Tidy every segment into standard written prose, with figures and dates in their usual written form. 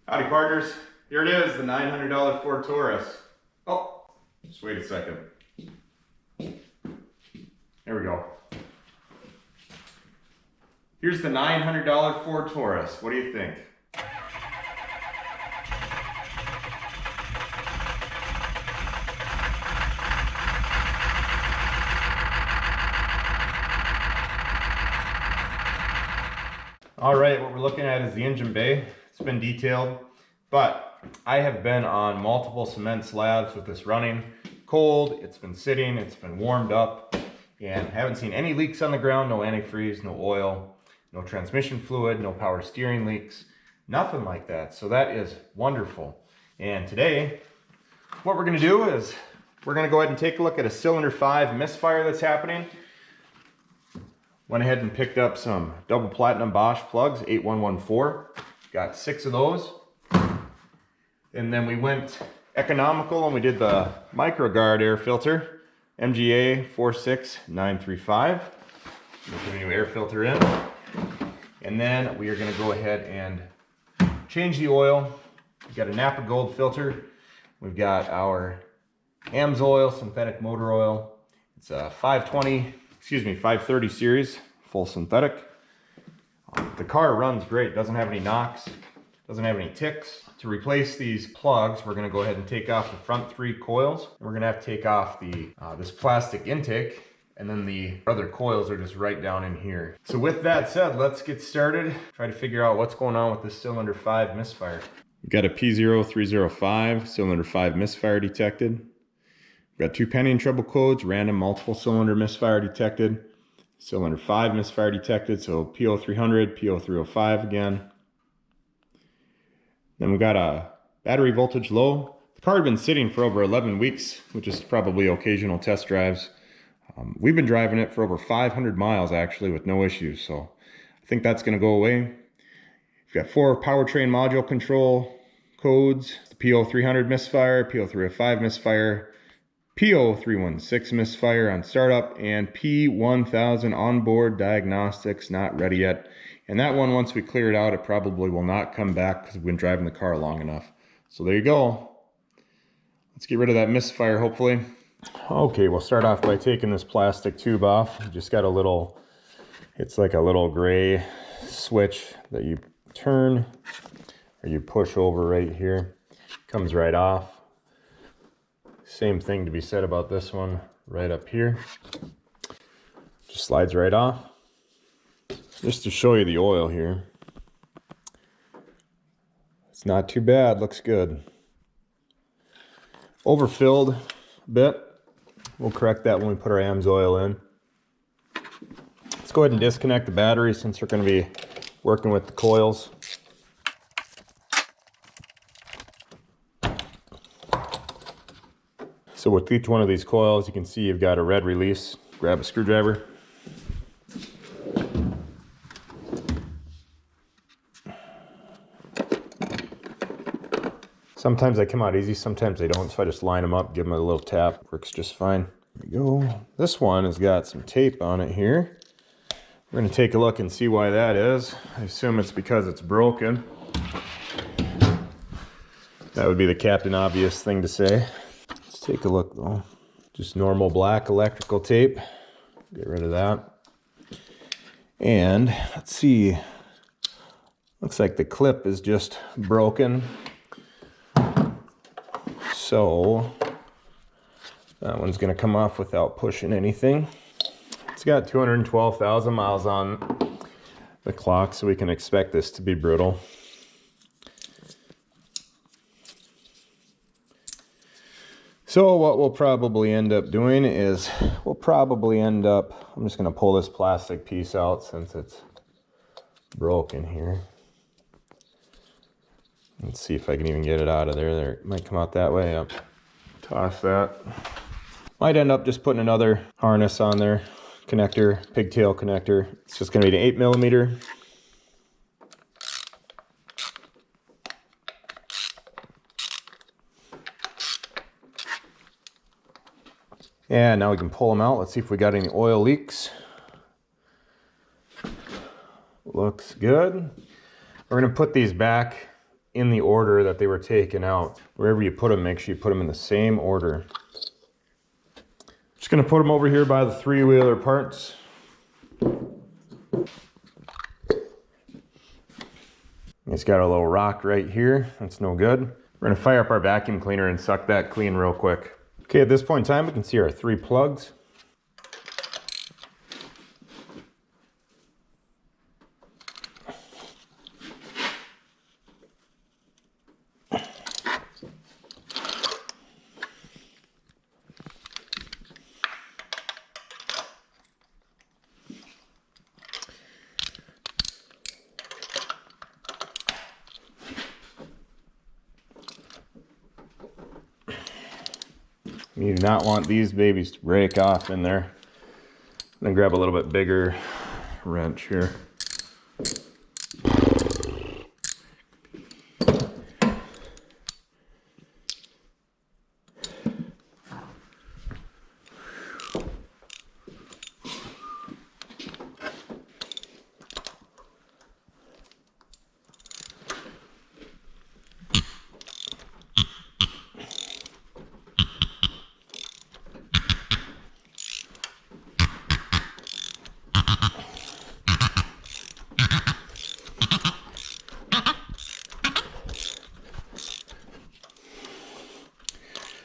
Howdy partners, here it is, the $900 Ford Taurus. Oh, just wait a second. There we go. Here's the $900 Ford Taurus. What do you think? All right, what we're looking at is the engine bay. It's been detailed, but I have been on multiple cement slabs with this running. Cold, it's been sitting, it's been warmed up, and haven't seen any leaks on the ground, no antifreeze, no oil, no transmission fluid, no power steering leaks, nothing like that. So that is wonderful. And today, what we're gonna do is we're gonna go ahead and take a look at a cylinder 5 misfire that's happening. Went ahead and picked up some double platinum Bosch plugs, 8114. Got 6 of those. And then we went economical and we did the micro guard air filter, MGA 46935. We'll put a new air filter in. And then we are gonna go ahead and change the oil. We've got a Napa Gold filter. We've got our AMSOIL synthetic motor oil. It's a 530 series, full synthetic. The car runs great, doesn't have any knocks, doesn't have any ticks. To replace these plugs, we're gonna go ahead and take off the front 3 coils. We're gonna have to take off the this plastic intake, and then the other coils are just right down in here. So with that said, let's get started. Try to figure out what's going on with this cylinder 5 misfire. We've got a P0305 cylinder 5 misfire detected. We've got 2 pending trouble codes, random multiple cylinder misfire detected, cylinder 5 misfire detected, so P0300, P0305 again. Then we've got a battery voltage low. The car had been sitting for over 11 weeks, which is probably occasional test drives. We've been driving it for over 500 miles actually with no issues, so I think that's gonna go away. We've got 4 powertrain module control codes, the P0300 misfire, P0305 misfire, P0316 misfire on startup, and P1000 onboard diagnostics not ready yet. And that one, once we clear it out, it probably will not come back because we've been driving the car long enough. So there you go. Let's get rid of that misfire, hopefully. Okay, we'll start off by taking this plastic tube off. You just got a little, it's like a little gray switch that you turn or you push over right here. Comes right off. Same thing to be said about this one right up here. Just slides right off. Just to show you the oil here. It's not too bad, looks good. Overfilled a bit. We'll correct that when we put our AMSOIL in. Let's go ahead and disconnect the battery since we're going to be working with the coils. So with each one of these coils, you can see you've got a red release. Grab a screwdriver. Sometimes they come out easy, sometimes they don't, so I just line them up, give them a little tap. Works just fine. There we go. This one has got some tape on it here. We're going to take a look and see why that is. I assume it's because it's broken. That would be the Captain Obvious thing to say. Let's take a look though. Just normal black electrical tape. Get rid of that. And let's see. Looks like the clip is just broken. So that one's going to come off without pushing anything. It's got 212,000 miles on the clock, so we can expect this to be brittle. So what we'll probably end up doing is I'm just going to pull this plastic piece out since it's broken here. Let's see if I can even get it out of there. There, it might come out that way. Yep. Toss that. Might end up just putting another harness on there. Connector, pigtail connector. It's just going to be an 8mm. And now we can pull them out. Let's see if we got any oil leaks. Looks good. We're going to put these back in the order that they were taken out. Wherever you put them, make sure you put them in the same order. Just gonna put them over here by the three-wheeler parts. It's got a little rock right here. That's no good. We're gonna fire up our vacuum cleaner and suck that clean real quick. Okay, at this point in time, we can see our 3 plugs. You do not want these babies to break off in there. Then grab a little bit bigger wrench here.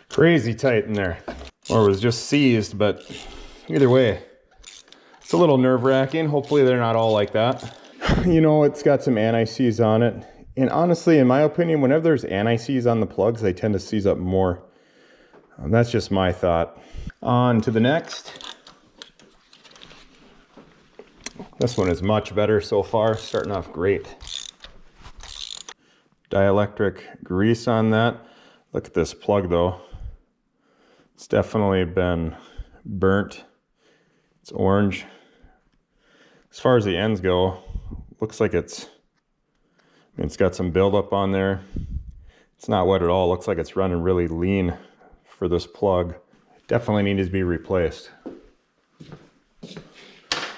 Crazy tight in there, or it was just seized, but either way, it's a little nerve-wracking. Hopefully they're not all like that. You know, it's got some anti-seize on it, and honestly, in my opinion, whenever there's anti-seize on the plugs, they tend to seize up more. That's just my thought. On to the next. This one is much better so far, starting off great. Dielectric grease on that. Look at this plug though. It's definitely been burnt. It's orange. As far as the ends go, looks like it's got some buildup on there. It's not wet at all. Looks like it's running really lean for this plug. Definitely needs to be replaced.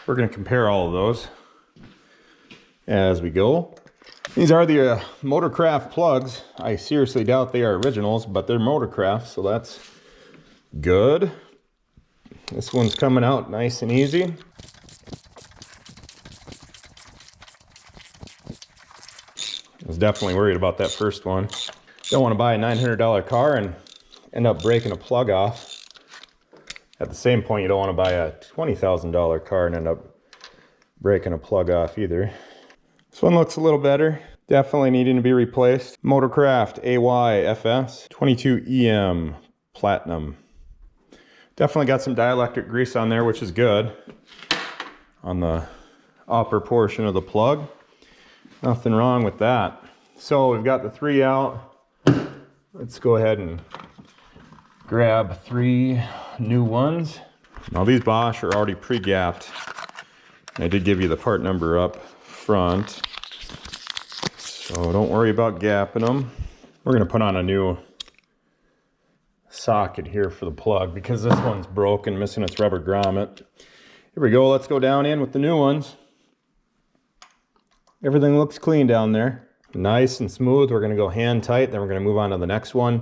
We're going to compare all of those as we go. These are the Motorcraft plugs. I seriously doubt they are originals, but they're Motorcraft, so that's good. This one's coming out nice and easy. I was definitely worried about that first one. Don't want to buy a $900 car and end up breaking a plug off. At the same point, you don't want to buy a $20,000 car and end up breaking a plug off either. This one looks a little better. Definitely needing to be replaced. Motorcraft AYFS 22EM Platinum. Definitely got some dielectric grease on there, which is good. On the upper portion of the plug. Nothing wrong with that. So we've got the 3 out. Let's go ahead and grab 3 new ones. Now these Bosch are already pre-gapped. I did give you the part number up front. So don't worry about gapping them. We're gonna put on a new socket here for the plug because this one's broken, missing its rubber grommet. Here we go, let's go down in with the new ones. Everything looks clean down there. Nice and smooth. We're gonna go hand tight, then we're gonna move on to the next one.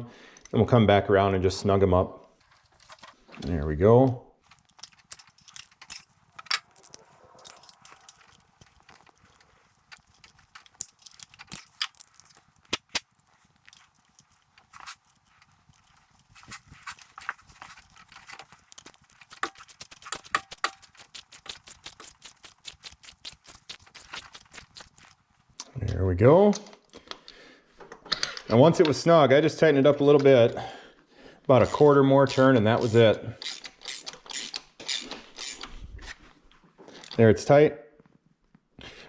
Then we'll come back around and just snug them up. There we go. There we go. And once it was snug, I just tightened it up a little bit. About a quarter more turn and that was it. There, it's tight.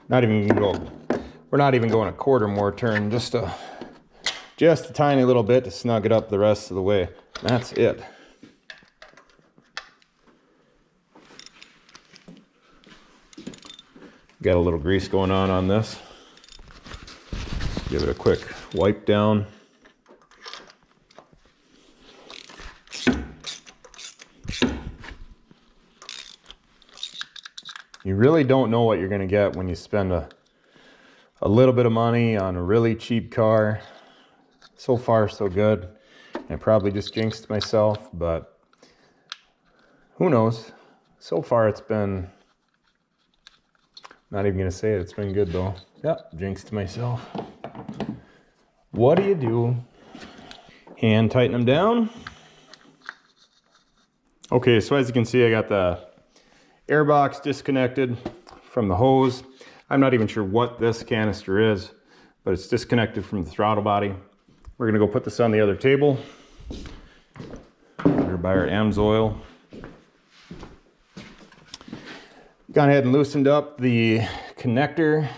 We're not even going a quarter more turn, just a tiny little bit to snug it up the rest of the way. That's it. Got a little grease going on this. Give it a quick wipe down. You really don't know what you're going to get when you spend a a little bit of money on a really cheap car. So far, so good. I probably just jinxed myself, but who knows? So far, it's been, not even gonna say it, it's been good though. Yep, jinxed myself. What do you do? Hand tighten them down. Okay, so as you can see, I got the air box disconnected from the hose. I'm not even sure what this canister is, but it's disconnected from the throttle body. We're gonna go put this on the other table. We're by our AMSOIL. Gone ahead and loosened up the connector.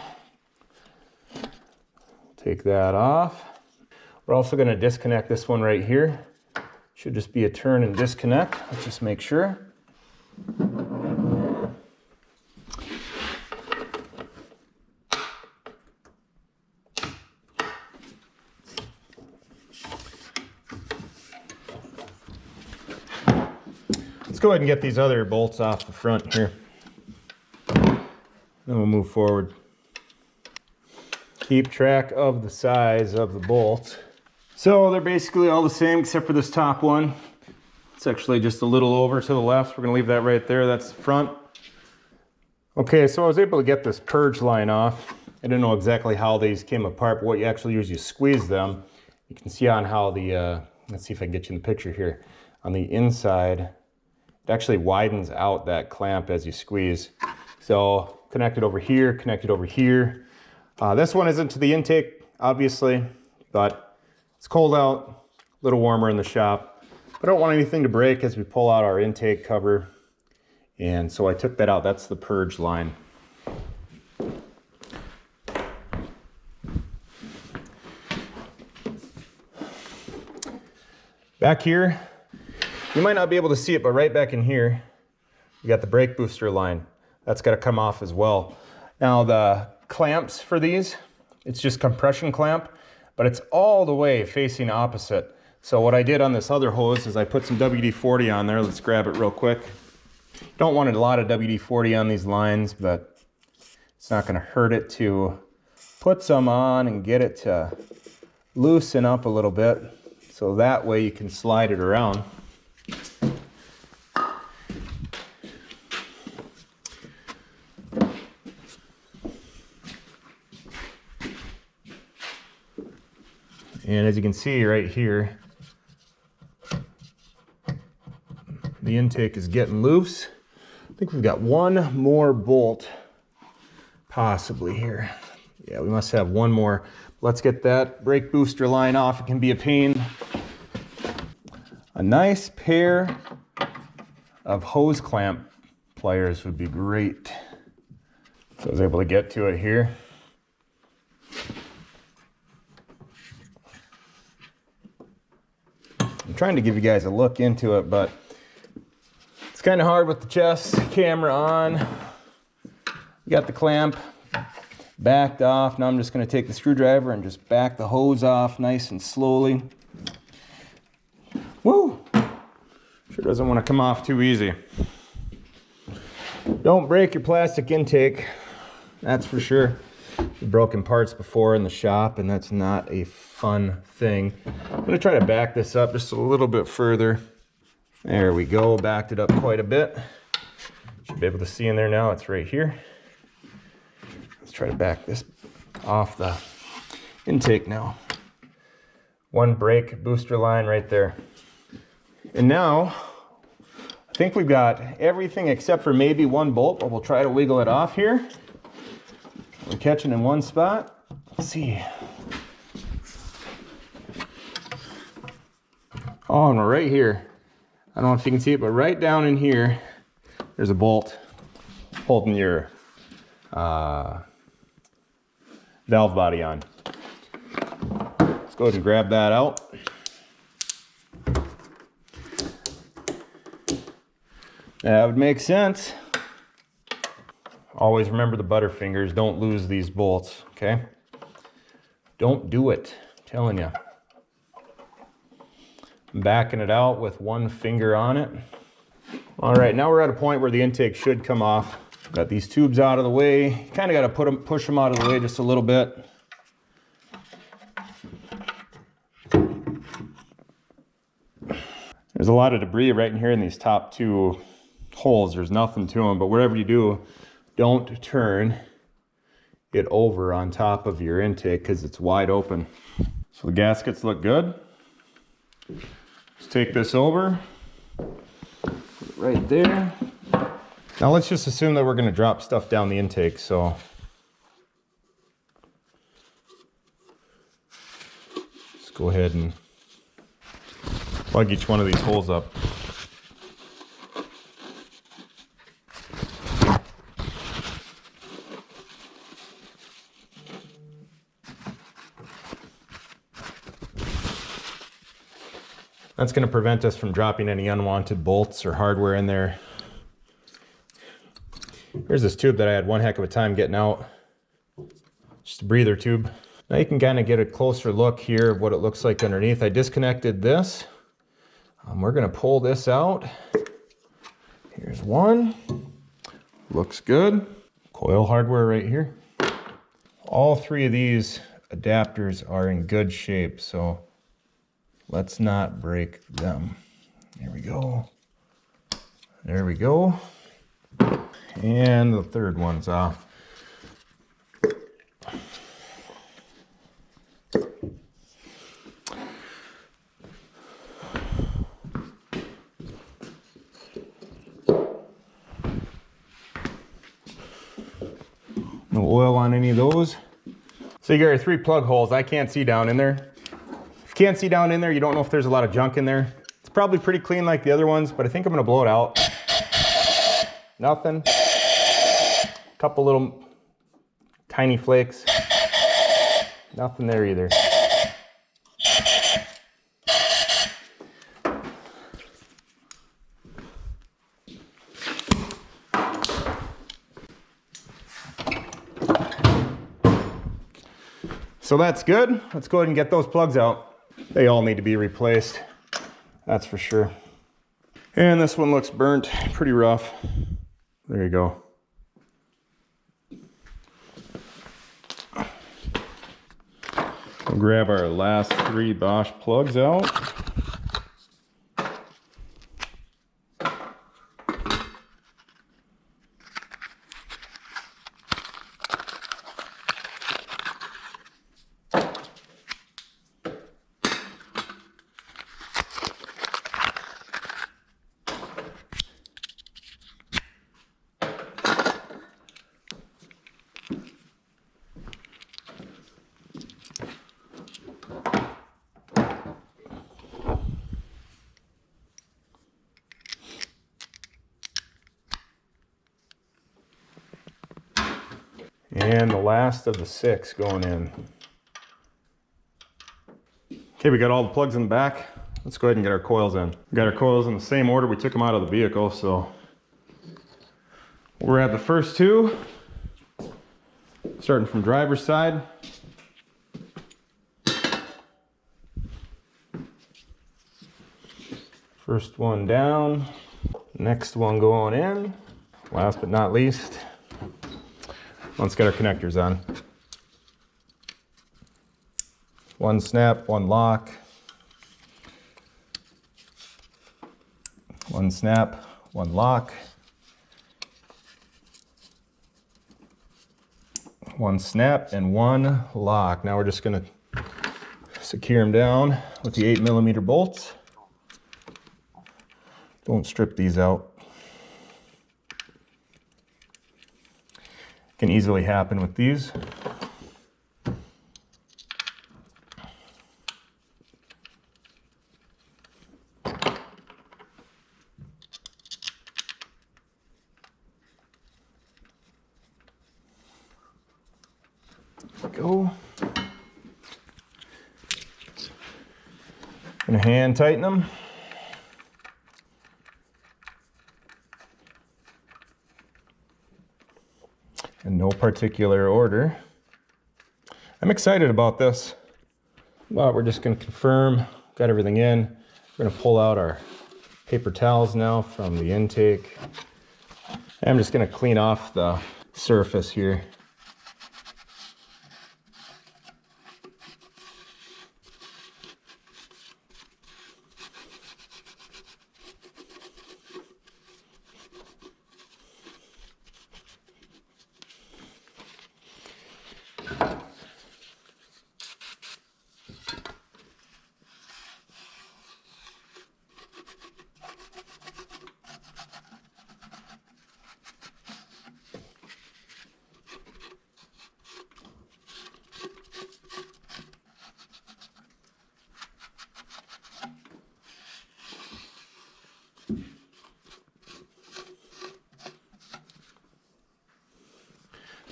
Take that off. We're also gonna disconnect this one right here. Should just be a turn and disconnect. Let's just make sure. Let's go ahead and get these other bolts off the front here. Then we'll move forward. Keep track of the size of the bolts. So they're basically all the same except for this top one. It's actually just a little over to the left. We're gonna leave that right there, that's the front. Okay, so I was able to get this purge line off. I didn't know exactly how these came apart, but what you actually use, you squeeze them. You can see on how the, let's see if I can get you in the picture here. On the inside, it actually widens out that clamp as you squeeze. So connected over here, connected over here. This one isn't to the intake, obviously, but it's cold out, a little warmer in the shop. But I don't want anything to break as we pull out our intake cover. And so I took that out, that's the purge line. Back here, you might not be able to see it, but right back in here, you got the brake booster line. That's got to come off as well. Now the clamps for these, it's just compression clamp, but it's all the way facing opposite. So what I did on this other hose is I put some WD-40 on there. Let's grab it real quick. Don't want a lot of WD-40 on these lines, but it's not going to hurt it to put some on and get it to loosen up a little bit. So that way you can slide it around. And as you can see right here, the intake is getting loose. I think we've got one more bolt possibly here. Yeah, we must have one more. Let's get that brake booster line off. It can be a pain. A nice pair of hose clamp pliers would be great. So I was able to get to it here. I'm trying to give you guys a look into it, but it's kind of hard with the chest camera on. You got the clamp backed off. Now I'm just going to take the screwdriver and just back the hose off nice and slowly. Woo! Sure doesn't want to come off too easy. Don't break your plastic intake, that's for sure. We've broken parts before in the shop, and that's not a fun thing. I'm going to try to back this up just a little bit further. There we go, backed it up quite a bit. Should be able to see in there now, it's right here. Let's try to back this off the intake now. One brake booster line right there. And now, I think we've got everything except for maybe one bolt, but we'll try to wiggle it off here. We're catching in one spot. Let's see. Oh, and we're right here. I don't know if you can see it, but right down in here, there's a bolt holding your valve body on. Let's go ahead and grab that out. That would make sense. Always remember the butterfingers. Don't lose these bolts, okay? Don't do it, I'm telling you. I'm backing it out with one finger on it. All right, now we're at a point where the intake should come off. Got these tubes out of the way. Kind of got to push them out of the way just a little bit. There's a lot of debris right in here in these top two holes. There's nothing to them, but whatever you do, don't turn it over on top of your intake because it's wide open. So the gaskets look good. Let's take this over, put it right there. Now let's just assume that we're going to drop stuff down the intake. So let's go ahead and plug each one of these holes up. That's going to prevent us from dropping any unwanted bolts or hardware in there. Here's this tube that I had one heck of a time getting out. Just a breather tube. Now you can kind of get a closer look here of what it looks like underneath. I disconnected this. We're going to pull this out. Here's one. Looks good. Coil hardware right here. All three of these adapters are in good shape, so let's not break them. There we go. There we go. And the third one's off. No oil on any of those. So you got your 3 plug holes. I can't see down in there. If you can't see down in there, you don't know if there's a lot of junk in there. It's probably pretty clean like the other ones, but I think I'm gonna blow it out. Nothing. Couple little tiny flakes. Nothing there either. So that's good. Let's go ahead and get those plugs out. They all need to be replaced. That's for sure. And this one looks burnt, pretty rough. There you go. We'll grab our last 3 Bosch plugs out. And the last of the 6 going in. Okay, we got all the plugs in the back. Let's go ahead and get our coils in. We got our coils in the same order we took them out of the vehicle, so we'll grab the first 2, starting from driver's side. First one down, next one going in. Last but not least, let's get our connectors on. 1 snap, 1 lock. 1 snap, 1 lock. 1 snap and 1 lock. Now we're just gonna secure them down with the 8mm bolts. Don't strip these out. Can easily happen with these. There we go. Gonna hand tighten them. In no particular order. I'm excited about this, but we're just going to confirm, got everything in. We're going to pull out our paper towels now from the intake. I'm just going to clean off the surface here.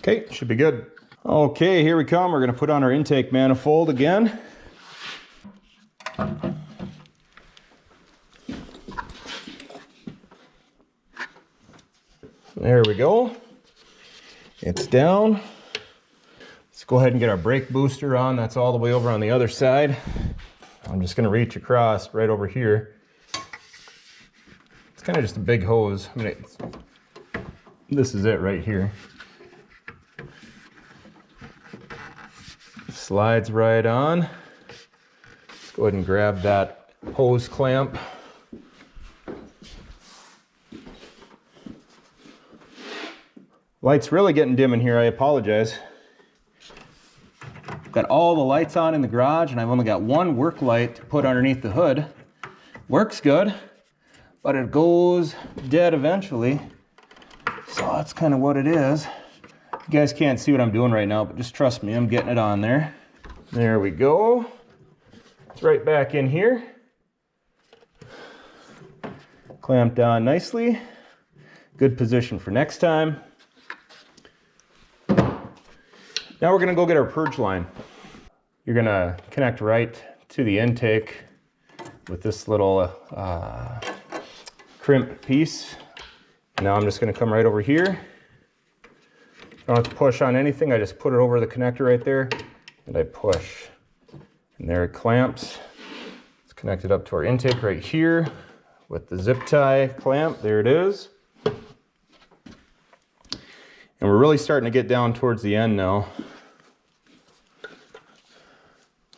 Okay, should be good. Okay, here we come. We're going to put on our intake manifold again. There we go. It's down. Let's go ahead and get our brake booster on. That's all the way over on the other side. I'm just going to reach across right over here. It's kind of just a big hose. I mean, this is it right here. Slides right on. Let's go ahead and grab that hose clamp. Light's really getting dim in here, I apologize. Got all the lights on in the garage and I've only got one work light to put underneath the hood. Works good, but it goes dead eventually. So that's kind of what it is. You guys can't see what I'm doing right now, but just trust me, I'm getting it on there. There we go. It's right back in here. Clamped on nicely. Good position for next time. Now we're gonna go get our purge line. You're gonna connect right to the intake with this little crimp piece. Now I'm just gonna come right over here. I don't have to push on anything, I just put it over the connector right there and I push. And there it clamps. It's connected up to our intake right here with the zip tie clamp. There it is. And we're really starting to get down towards the end now.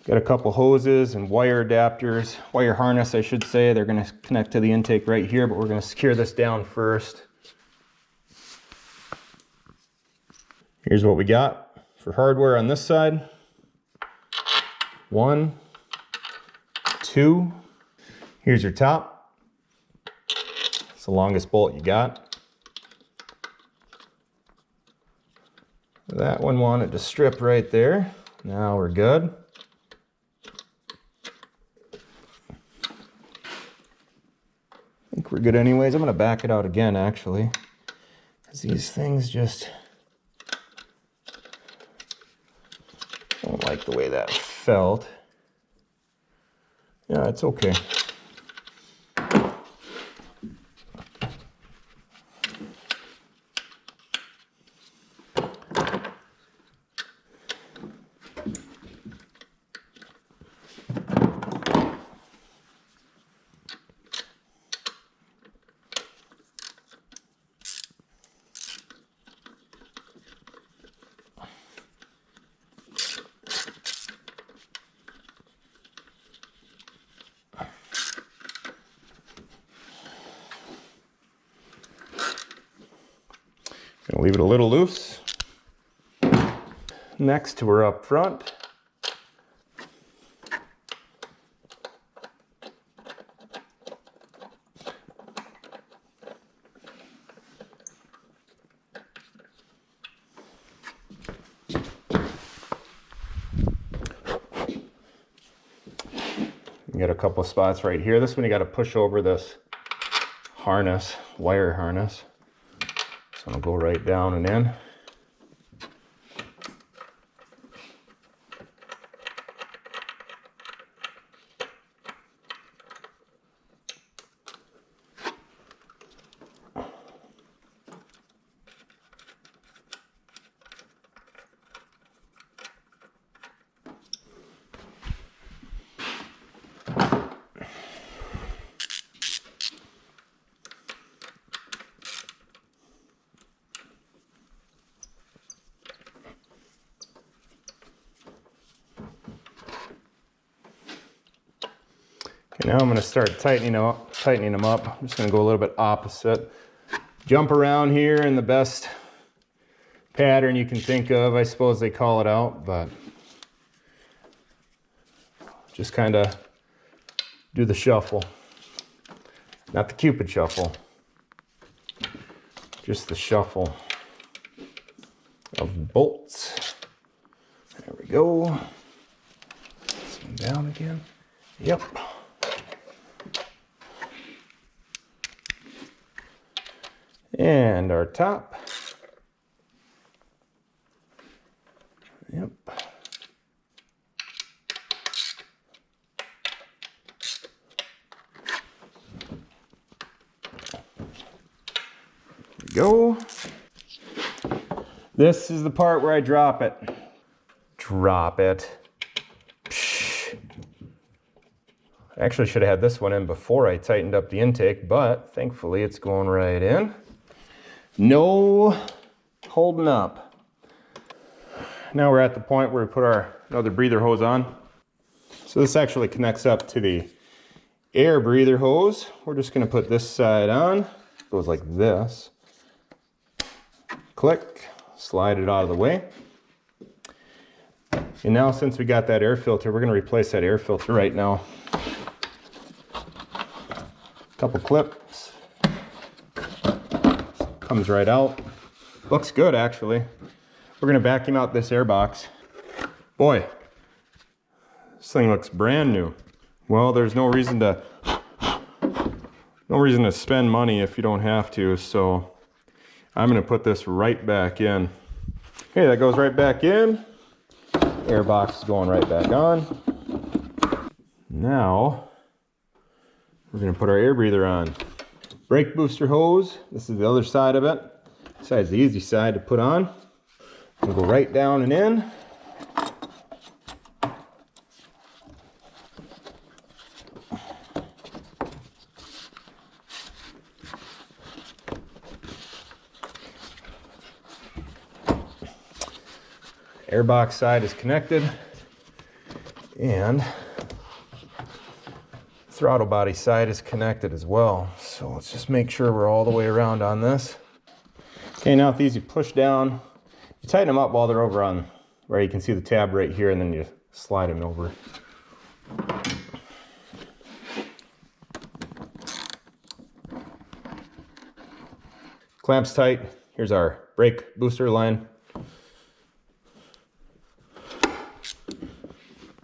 Got a couple hoses and wire adapters, wire harness I should say. They're going to connect to the intake right here, but we're going to secure this down first. Here's what we got for hardware on this side. 1, 2. Here's your top. It's the longest bolt you got. That one wanted to strip right there. Now we're good. I think we're good anyways. I'm going to back it out again actually, because these things just don't like the way that felt. Yeah, it's okay. Gonna leave it a little loose. Next, we're up front. You got a couple of spots right here. This one you got to push over this harness, wire harness. So I'll go right down and in. Okay, now I'm going to start tightening them up. I'm just going to go a little bit opposite. Jump around here in the best pattern you can think of. I suppose they call it out, but just kind of do the shuffle. Not the Cupid shuffle. Just the shuffle of bolts. There we go. This one down again. Yep. And our top. Yep. There we go. This is the part where I drop it. Drop it. Psh. Actually should have had this one in before I tightened up the intake, but thankfully it's going right in. No holding up. Now we're at the point where we put our another breather hose on. So this actually connects up to the air breather hose. We're just going to put this side on. It goes like this. Click, slide it out of the way. And now since we got that air filter, we're going to replace that air filter right now. Couple clips. Comes right out. Looks good actually. We're going to vacuum out this air box. Boy, this thing looks brand new. Well, there's no reason to spend money if you don't have to, so I'm going to put this right back in. Okay, that goes right back in. Air box is going right back on. Now we're going to put our air breather on. Brake booster hose, this is the other side of it. This side's the easy side to put on. We'll go right down and in. Airbox side is connected, and throttle body side is connected as well. So let's just make sure we're all the way around on this. Okay, now with these you push down, you tighten them up while they're over on where you can see the tab right here, and then you slide them over. Clamps tight. Here's our brake booster line.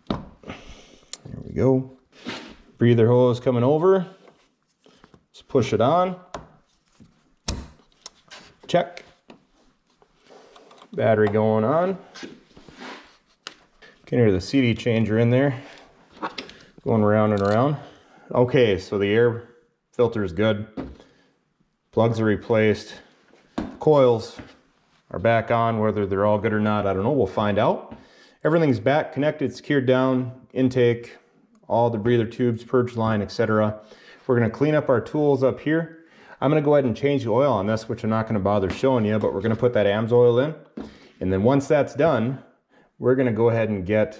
There we go. Breather hose coming over. Just push it on. Check. Battery going on. Can hear the CD changer in there. Going around and around. Okay, so the air filter is good. Plugs are replaced. Coils are back on. Whether they're all good or not, I don't know. We'll find out. Everything's back connected, secured down, intake, all the breather tubes, purge line, etc. We're going to clean up our tools up here. I'm going to go ahead and change the oil on this, which I'm not going to bother showing you, but we're going to put that AMS oil in. And then once that's done, we're going to go ahead and get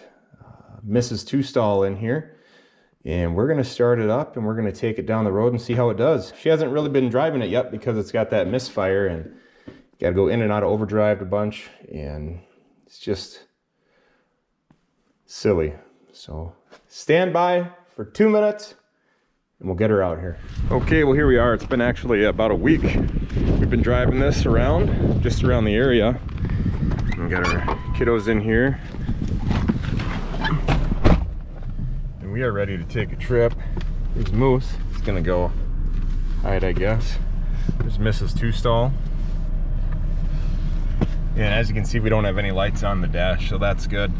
Mrs. Two Stall in here. And we're going to start it up, and we're going to take it down the road and see how it does. She hasn't really been driving it yet because it's got that misfire, and you got to go in and out of overdrive a bunch, and it's just silly. So stand by for 2 minutes and we'll get her out here. Okay, well here we are. It's been actually about a week. We've been driving this around, just around the area. We got our kiddos in here. And we are ready to take a trip. There's Moose. He's gonna go hide, I guess. There's Mrs. Two Stall. And as you can see, we don't have any lights on the dash, so that's good.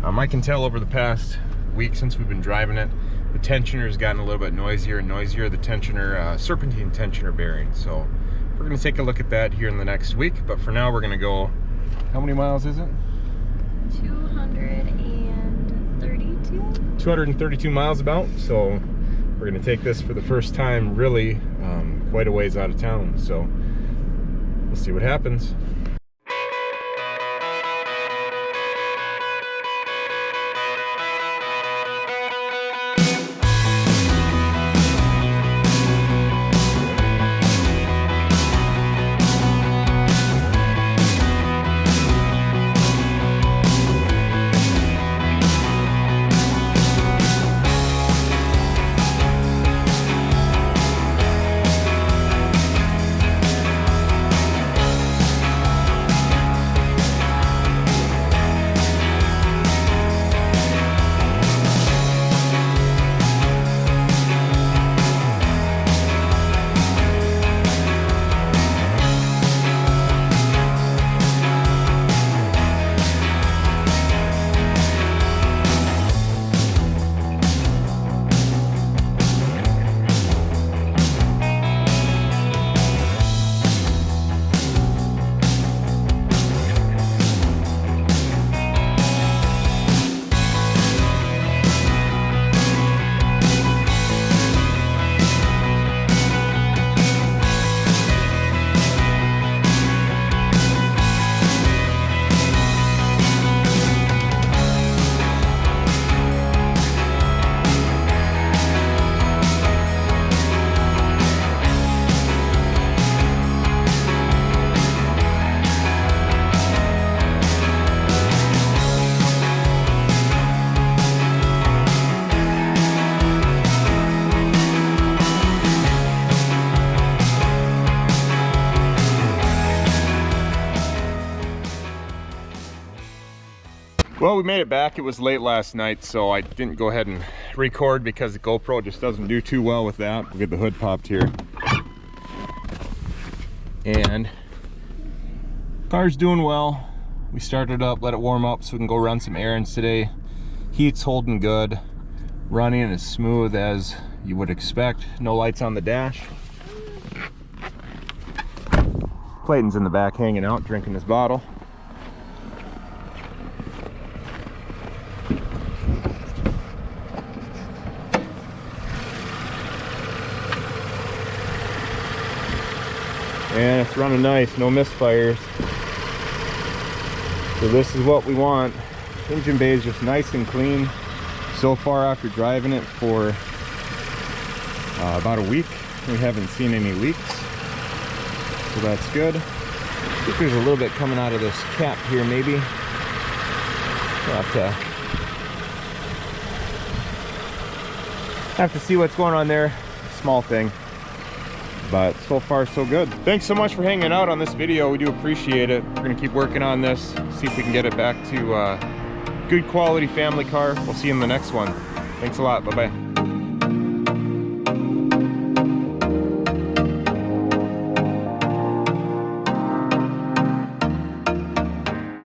I can tell over the past week since we've been driving it, the tensioner has gotten a little bit noisier and noisier, the tensioner, serpentine tensioner bearing. So we're gonna take a look at that here in the next week. But for now, we're gonna go, how many miles is it? 232. 232 miles about. So we're gonna take this for the first time, really quite a ways out of town. So we'll see what happens. Well, we made it back. It was late last night, so I didn't go ahead and record because the GoPro just doesn't do too well with that. We'll get the hood popped here. And car's doing well. We started up, let it warm up so we can go run some errands today. Heat's holding good. Running as smooth as you would expect. No lights on the dash. Clayton's in the back hanging out, drinking his bottle. And it's running nice, no misfires. So this is what we want. Engine bay is just nice and clean. So far after driving it for about a week, we haven't seen any leaks. So that's good. I think there's a little bit coming out of this cap here maybe. We'll have to see what's going on there. Small thing. But so far so good. Thanks so much for hanging out on this video. We do appreciate it. We're gonna keep working on this, see if we can get it back to good quality family car. We'll see you in the next one. Thanks a lot. Bye-bye.